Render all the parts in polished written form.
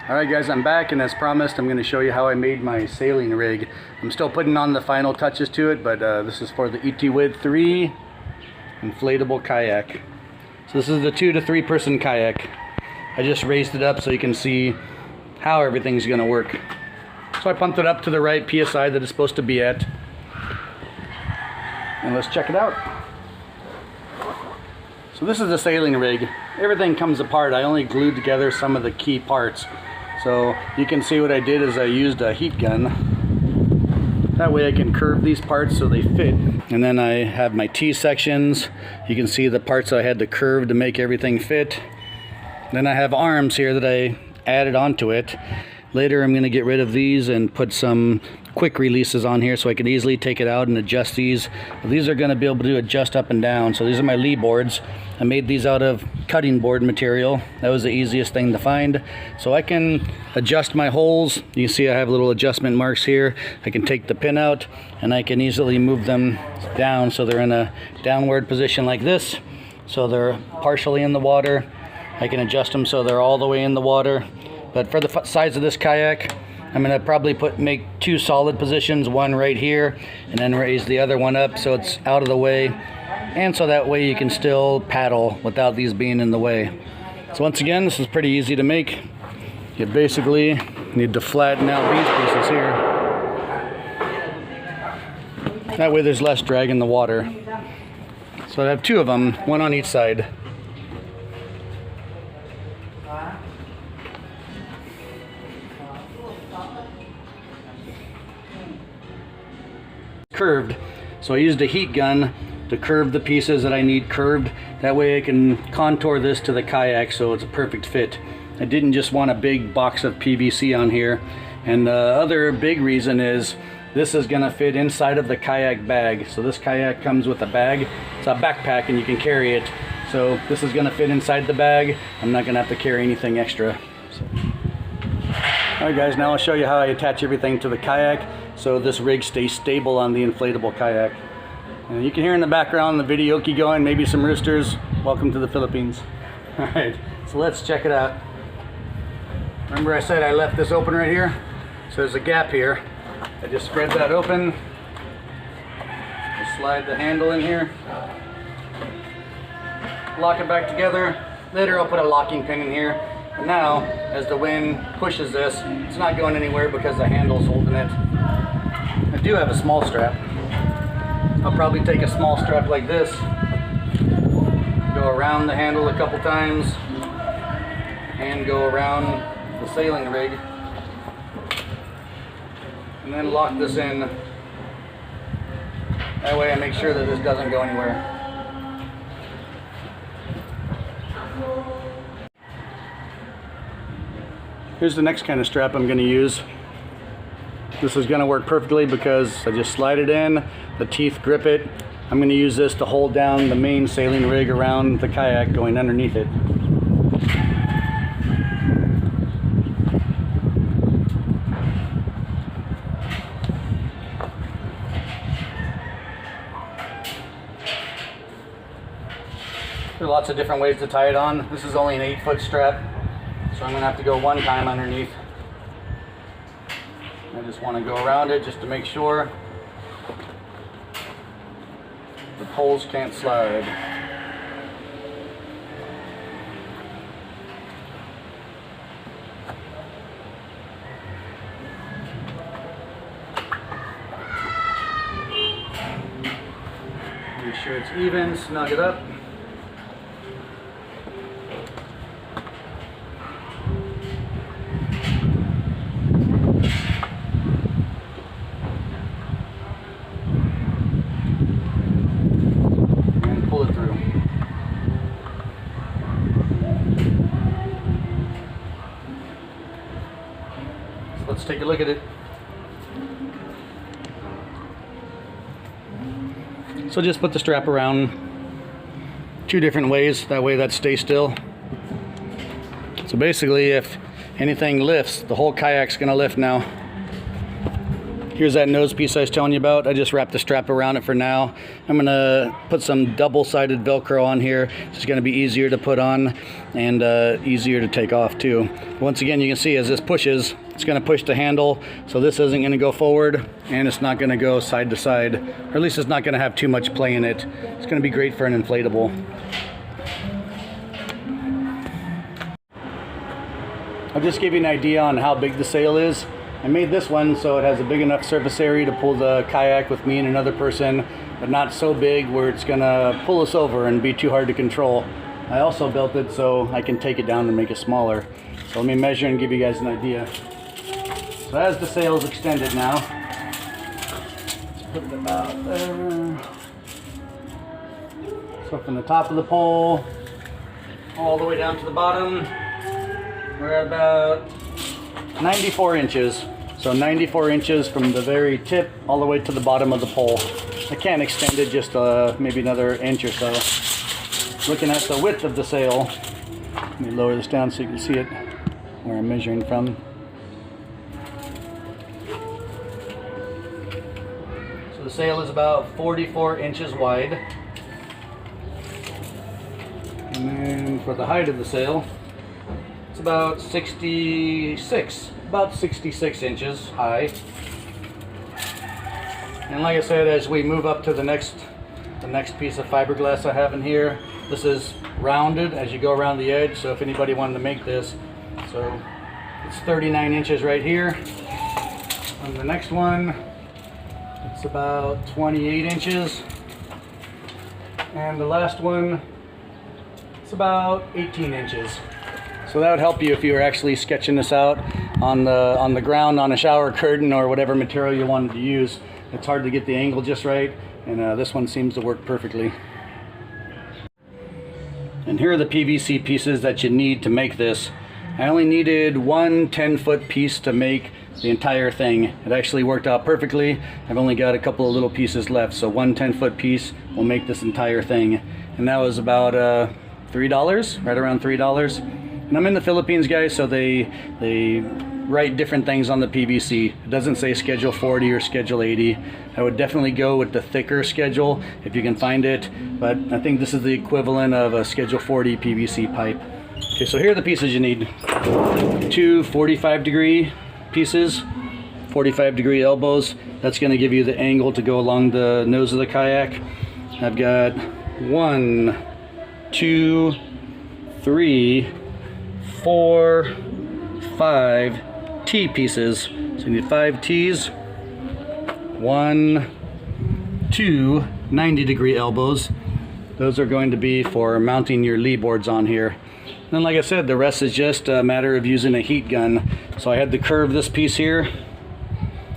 Alright guys, I'm back, and as promised I'm going to show you how I made my sailing rig. I'm still putting on the final touches to it, but this is for the Itiwit 3 inflatable kayak. So this is the 2 to 3 person kayak. I just raised it up so you can see how everything's going to work. So I pumped it up to the right PSI that it's supposed to be at. And let's check it out. So this is the sailing rig. Everything comes apart. I only glued together some of the key parts. So you can see what I did is I used a heat gun. That way I can curve these parts so they fit. And then I have my T-sections. You can see the parts I had to curve to make everything fit. Then I have arms here that I added onto it. Later I'm going to get rid of these and put some quick releases on here so I can easily take it out and adjust these. These are going to be able to adjust up and down. So these are my Leeboards. I made these out of cutting board material. That was the easiest thing to find. So I can adjust my holes. You see I have little adjustment marks here. I can take the pin out and I can easily move them down so they're in a downward position like this. So they're partially in the water. I can adjust them so they're all the way in the water. But for the size of this kayak, I'm going to probably make 2 solid positions, one right here, and then raise the other one up so it's out of the way, and so that way you can still paddle without these being in the way. So once again, this is pretty easy to make. You basically need to flatten out these pieces here. That way there's less drag in the water. So I have 2 of them, one on each side. Curved, so I used a heat gun to curve the pieces that I need curved. That way I can contour this to the kayak so it's a perfect fit. I didn't just want a big box of PVC on here. And the other big reason is this is gonna fit inside of the kayak bag. So this kayak comes with a bag. It's a backpack and you can carry it. So this is gonna fit inside the bag. I'm not gonna have to carry anything extra. Alright guys, now I'll show you how I attach everything to the kayak so this rig stays stable on the inflatable kayak. And you can hear in the background the videoke going, maybe some roosters. Welcome to the Philippines. Alright, so let's check it out. Remember I said I left this open right here? So there's a gap here. I just spread that open. I slide the handle in here. Lock it back together. Later I'll put a locking pin in here. But now, as the wind pushes this, it's not going anywhere because the handle's holding it. I do have a small strap. I'll probably take a small strap like this, go around the handle a couple times, and go around the sailing rig, and then lock this in. That way I make sure that this doesn't go anywhere. Here's the next kind of strap I'm going to use. This is going to work perfectly because I just slide it in, the teeth grip it. I'm going to use this to hold down the main sailing rig around the kayak going underneath it. There are lots of different ways to tie it on. This is only an 8-foot strap. So I'm going to have to go one time underneath. I just want to go around it just to make sure the poles can't slide. Make sure it's even, snug it up. Let's take a look at it. So just put the strap around 2 different ways, that way that stays still. So basically if anything lifts, the whole kayak's gonna lift now. Here's that nose piece I was telling you about. I just wrapped the strap around it for now. I'm gonna put some double-sided Velcro on here. It's gonna be easier to put on and easier to take off too. Once again, you can see as this pushes, it's gonna push the handle, so this isn't gonna go forward and it's not gonna go side to side, or at least it's not gonna have too much play in it. It's gonna be great for an inflatable. I'll just give you an idea on how big the sail is. I made this one so it has a big enough surface area to pull the kayak with me and another person, but not so big where it's gonna pull us over and be too hard to control. I also built it so I can take it down and make it smaller. So let me measure and give you guys an idea. So as the sail is extended now, let's put it about there. So from the top of the pole all the way down to the bottom, we're at about 94 inches. So 94 inches from the very tip all the way to the bottom of the pole. I can't extend it just maybe another inch or so. Looking at the width of the sail, let me lower this down so you can see it where I'm measuring from. So the sail is about 44 inches wide. And then for the height of the sail, it's about 66 inches high. And like I said, as we move up to the next piece of fiberglass I have in here, this is rounded as you go around the edge. So if anybody wanted to make this, so it's 39 inches right here. On the next one, it's about 28 inches. And the last one, it's about 18 inches. So that would help you if you were actually sketching this out on the ground on a shower curtain or whatever material you wanted to use. It's hard to get the angle just right, and this one seems to work perfectly. And here are the PVC pieces that you need to make this. I only needed one 10-foot piece to make the entire thing. It actually worked out perfectly. I've only got a couple of little pieces left, so one 10-foot piece will make this entire thing. And that was about $3, right around $3. And I'm in the Philippines, guys, so they write different things on the PVC. It doesn't say Schedule 40 or Schedule 80. I would definitely go with the thicker schedule if you can find it, but I think this is the equivalent of a Schedule 40 PVC pipe. Okay, so here are the pieces you need. Two 45-degree pieces, 45-degree elbows. That's going to give you the angle to go along the nose of the kayak. I've got 1, 2, 3, 4, 5 T pieces. So you need 5 T's. 1, 2 90-degree elbows. Those are going to be for mounting your Leeboards on here. And then, like I said, the rest is just a matter of using a heat gun. So I had to curve this piece here.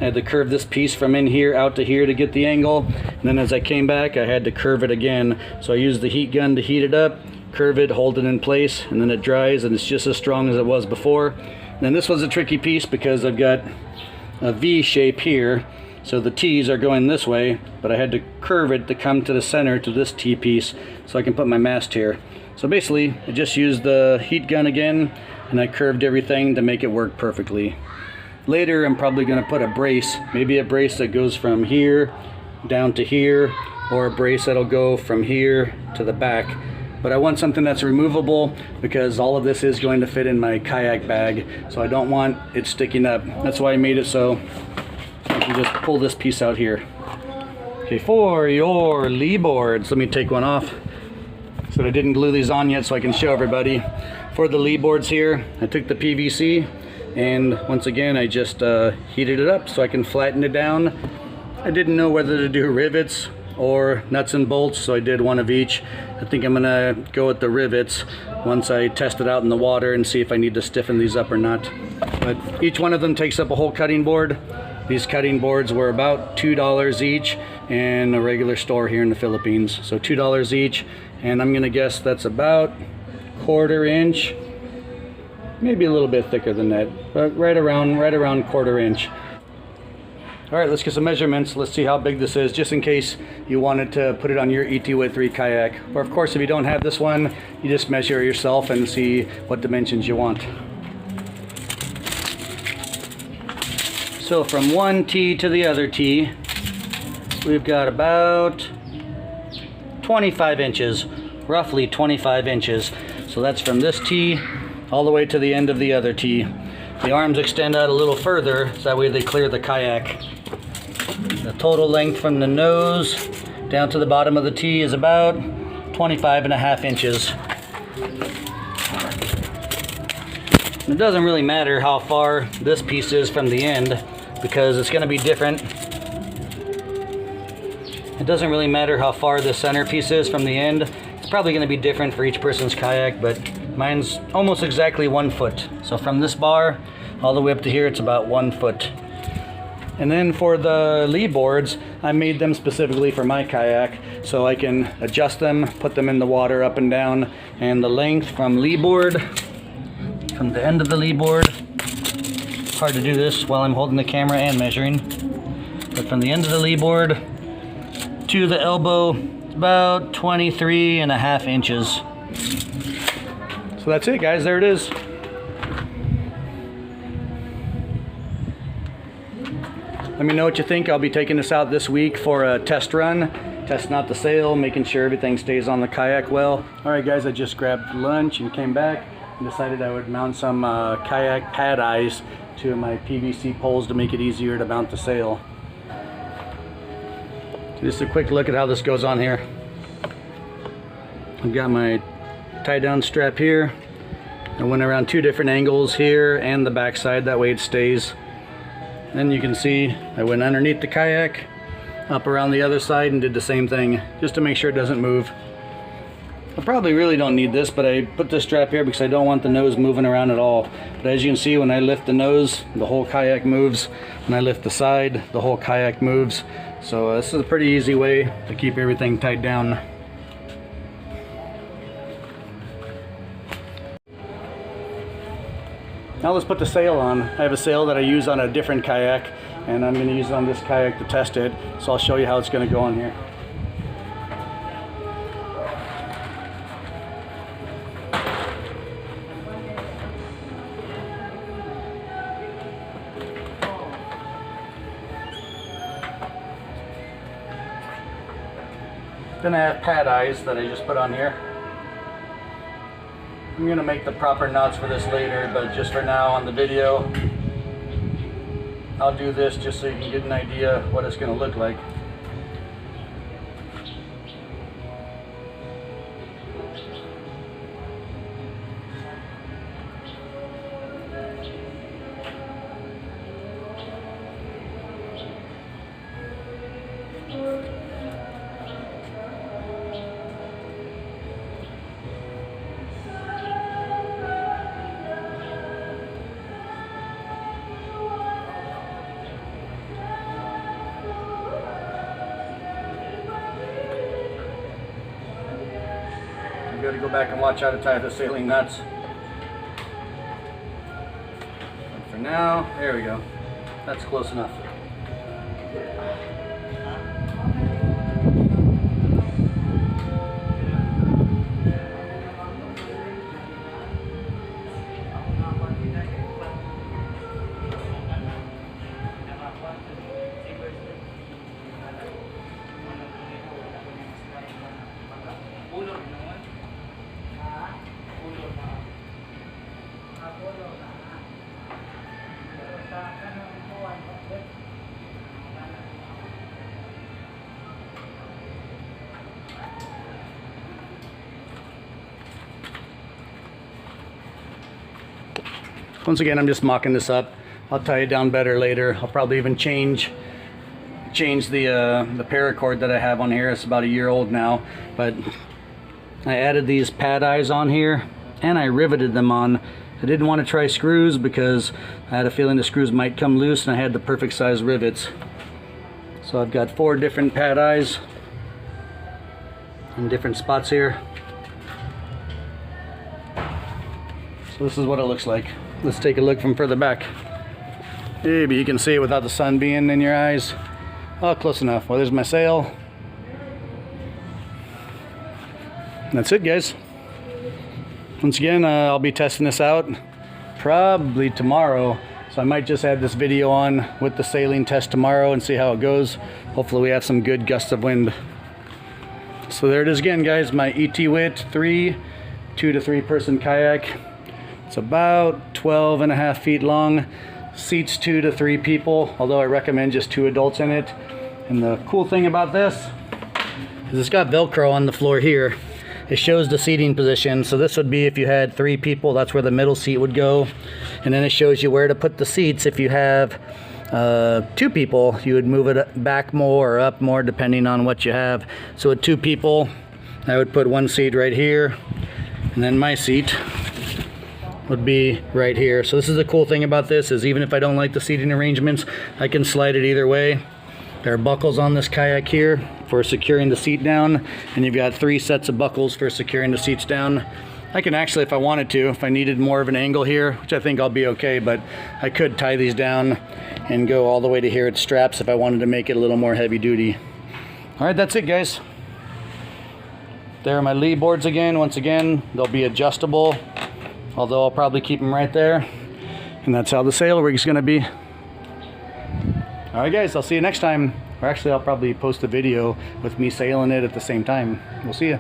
I had to curve this piece from in here out to here to get the angle. And then as I came back, I had to curve it again. So I used the heat gun to heat it up, curve it, hold it in place, and then it dries and it's just as strong as it was before. And then this was a tricky piece because I've got a V shape here, so the T's are going this way, but I had to curve it to come to the center to this T piece so I can put my mast here. So basically I just used the heat gun again and I curved everything to make it work perfectly. Later I'm probably going to put a brace, maybe a brace that goes from here down to here, or a brace that'll go from here to the back. But I want something that's removable because all of this is going to fit in my kayak bag, so I don't want it sticking up. That's why I made it so I can just pull this piece out here. Okay, for your Leeboards, let me take one off so I didn't glue these on yet so I can show everybody. For the Leeboards here, I took the PVC and once again I just heated it up so I can flatten it down. I didn't know whether to do rivets or nuts and bolts, so I did one of each. I think I'm gonna go with the rivets once I test it out in the water and see if I need to stiffen these up or not. But each one of them takes up a whole cutting board. These cutting boards were about $2 each in a regular store here in the Philippines. So $2 each, and I'm gonna guess that's about 1/4 inch, maybe a little bit thicker than that, but right around 1/4 inch. All right, let's get some measurements. Let's see how big this is, just in case you wanted to put it on your Itiwit 3 kayak. Or of course, if you don't have this one, you just measure it yourself and see what dimensions you want. So So from one tee to the other tee, we've got about 25 inches, roughly 25 inches. So that's from this tee all the way to the end of the other tee. The arms extend out a little further, so that way they clear the kayak. The total length from the nose down to the bottom of the tee is about 25.5 inches. It doesn't really matter how far this piece is from the end, because it's going to be different. It doesn't really matter how far the center piece is from the end. It's probably going to be different for each person's kayak, but mine's almost exactly 1 foot. So from this bar all the way up to here, it's about 1 foot. And then for the Leeboards, I made them specifically for my kayak, so I can adjust them, put them in the water up and down. And the length from Leeboard, from the end of the Leeboard, it's hard to do this while I'm holding the camera and measuring, but from the end of the Leeboard to the elbow, it's about 23.5 inches. So that's it, guys. There it is. Let me know what you think. I'll be taking this out this week for a test run, testing out the sail, making sure everything stays on the kayak well. All right, guys, I just grabbed lunch and came back and decided I would mount some kayak pad eyes to my PVC poles to make it easier to mount the sail. Just a quick look at how this goes on here. I've got my tie down strap here. I went around 2 different angles here and the back side, that way it stays. Then you can see I went underneath the kayak, up around the other side, and did the same thing just to make sure it doesn't move. I probably really don't need this, but I put this strap here because I don't want the nose moving around at all. But as you can see, when I lift the nose, the whole kayak moves. When I lift the side, the whole kayak moves. So this is a pretty easy way to keep everything tied down. Now let's put the sail on. I have a sail that I use on a different kayak, and I'm going to use it on this kayak to test it. So I'll show you how it's going to go on here. Then I have pad eyes that I just put on here. I'm going to make the proper knots for this later, but just for now on the video, I'll do this just so you can get an idea what it's going to look like. You gotta go back and watch how to tie the sailing nuts. But for now, there we go. That's close enough. Once again, I'm just mocking this up. I'll tie it down better later. I'll probably even change the paracord that I have on here. It's about a year old now, but I added these pad eyes on here and I riveted them on. I didn't want to try screws because I had a feeling the screws might come loose, and I had the perfect size rivets. So I've got 4 different pad eyes in different spots here. So this is what it looks like. Let's take a look from further back. Maybe you can see it without the sun being in your eyes. Oh, close enough. Well, there's my sail. That's it, guys. Once again, I'll be testing this out probably tomorrow. So I might just add this video on with the sailing test tomorrow and see how it goes. Hopefully we have some good gusts of wind. So there it is again, guys, my Itiwit 2 to 3 person kayak. It's about 12.5 feet long, seats 2 to 3 people, although I recommend just 2 adults in it. And the cool thing about this is it's got Velcro on the floor here. It shows the seating position, so this would be if you had 3 people, that's where the middle seat would go. And then it shows you where to put the seats. If you have 2 people, you would move it back more or up more depending on what you have. So with 2 people, I would put 1 seat right here, and then my seat would be right here. So this is the cool thing about this, is even if I don't like the seating arrangements, I can slide it either way. There are buckles on this kayak here for securing the seat down, and you've got 3 sets of buckles for securing the seats down. I can actually, if I wanted to, if I needed more of an angle here, which I think I'll be okay, but I could tie these down and go all the way to here at straps if I wanted to make it a little more heavy duty. All right, that's it, guys. There are my Leeboards again. Once again, they'll be adjustable, although I'll probably keep them right there. And that's how the sail rig's gonna be. All right, guys, I'll see you next time. Or actually, I'll probably post a video with me sailing it at the same time. We'll see you.